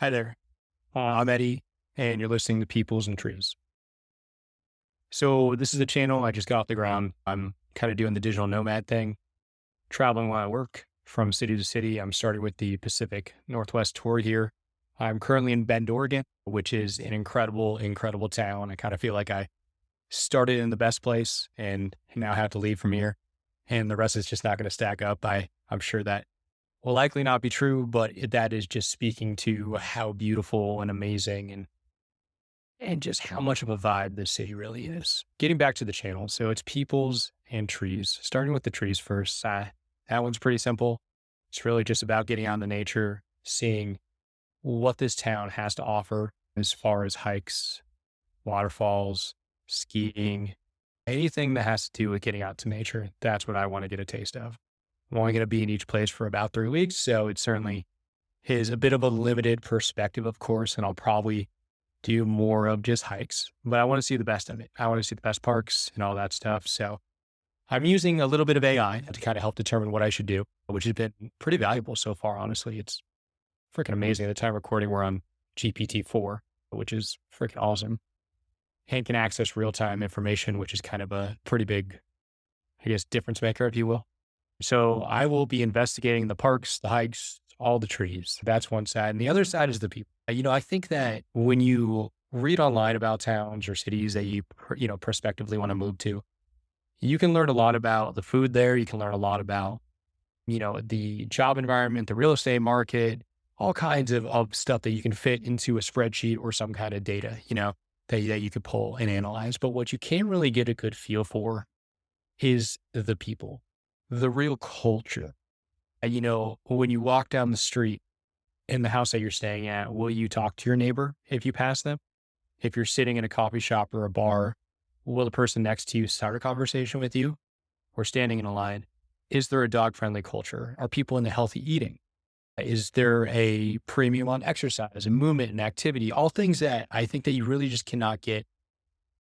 Hi there. I'm Eddie, and you're listening to Peoples and Trees. So this is a channel I just got off the ground. I'm kind of doing the digital nomad thing, traveling while I work from city to city. I'm starting with the Pacific Northwest tour here. I'm currently in Bend, Oregon, which is an incredible, incredible town. I kind of feel like I started in the best place and now have to leave from here, and the rest is just not going to stack up. I'm sure that will likely not be true, but that is just speaking to how beautiful and amazing and just how much of a vibe this city really is. Getting back to the channel. So it's peoples and trees, starting with the trees first. That one's pretty simple. It's really just about getting out in the nature, seeing what this town has to offer as far as hikes, waterfalls, skiing, anything that has to do with getting out to nature. That's what I want to get a taste of. I'm only going to be in each place for about 3 weeks. So it certainly is a bit of a limited perspective, of course, and I'll probably do more of just hikes, but I want to see the best of it. I want to see the best parks and all that stuff. So I'm using a little bit of AI to kind of help determine what I should do, which has been pretty valuable so far. Honestly, it's freaking amazing. At the time of recording, we're on GPT-4, which is freaking awesome, and can access real-time information, which is kind of a pretty big, I guess, difference maker, if you will. So I will be investigating the parks, the hikes, all the trees. That's one side. And the other side is the people. I think that when you read online about towns or cities that you prospectively want to move to, you can learn a lot about the food there. You can learn a lot about, the job environment, the real estate market, all kinds of stuff that you can fit into a spreadsheet or some kind of data, that you could pull and analyze. But what you can't really get a good feel for is the people, the real culture. When you walk down the street in the house that you're staying at, will you talk to your neighbor if you pass them? If you're sitting in a coffee shop or a bar, will the person next to you start a conversation with you or standing in a line? Is there a dog-friendly culture? Are people into healthy eating? Is there a premium on exercise and movement and activity? All things that I think that you really just cannot get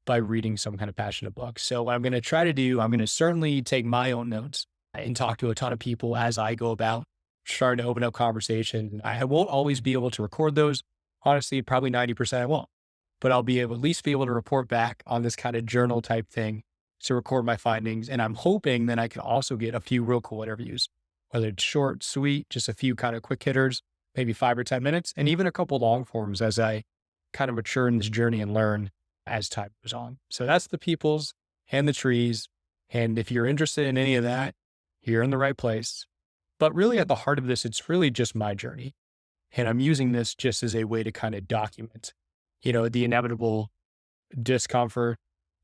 by reading some kind of passionate book. So what I'm going to try to do, I'm going to certainly take my own notes and talk to a ton of people as I go about starting to open up conversations. I won't always be able to record those. Honestly, probably 90% I won't, but I'll be able at least be able to report back on this kind of journal type thing to record my findings. And I'm hoping that I can also get a few real cool interviews, whether it's short, sweet, just a few kind of quick hitters, maybe 5 or 10 minutes, and even a couple long forms as I kind of mature in this journey and learn as time goes on. So that's the peoples and the trees. And if you're interested in any of that, you're in the right place. But really at the heart of this, it's really just my journey. And I'm using this just as a way to kind of document, the inevitable discomfort,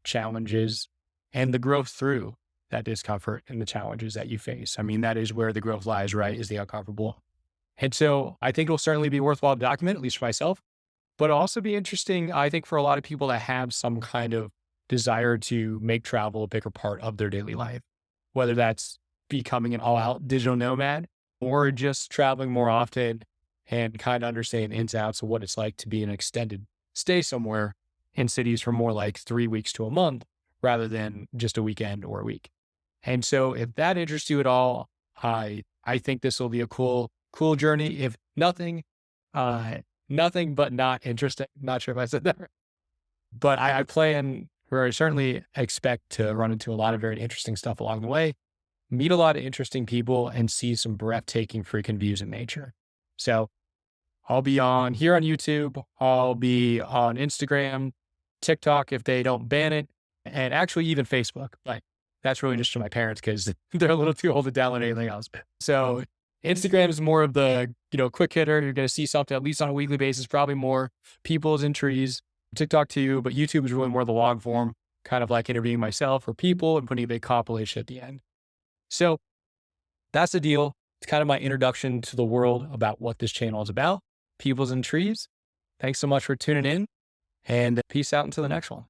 challenges, and the growth through that discomfort and the challenges that you face. I mean, that is where the growth lies, right? Is the uncomfortable. And so I think it'll certainly be worthwhile to document, at least for myself, but it'll also be interesting, I think, for a lot of people that have some kind of desire to make travel a bigger part of their daily life, whether that's becoming an all-out digital nomad or just traveling more often and kind of understanding the ins and outs of what it's like to be an extended stay somewhere in cities for more like 3 weeks to a month rather than just a weekend or a week. And so if that interests you at all, I think this will be a cool journey. If nothing but not interesting. Not sure if I said that right. But I plan, or I certainly expect to run into a lot of very interesting stuff along the way, meet a lot of interesting people, and see some breathtaking freaking views in nature. So I'll be on here on YouTube. I'll be on Instagram, TikTok if they don't ban it, and actually even Facebook. But that's really just for my parents because they're a little too old to download anything else. So Instagram is more of the, quick hitter. You're going to see something at least on a weekly basis, probably more peoples and trees. TikTok too, but YouTube is really more the long form, kind of like interviewing myself or people and putting a big compilation at the end. So that's the deal. It's kind of my introduction to the world about what this channel is about, peoples and trees. Thanks so much for tuning in, and peace out until the next one.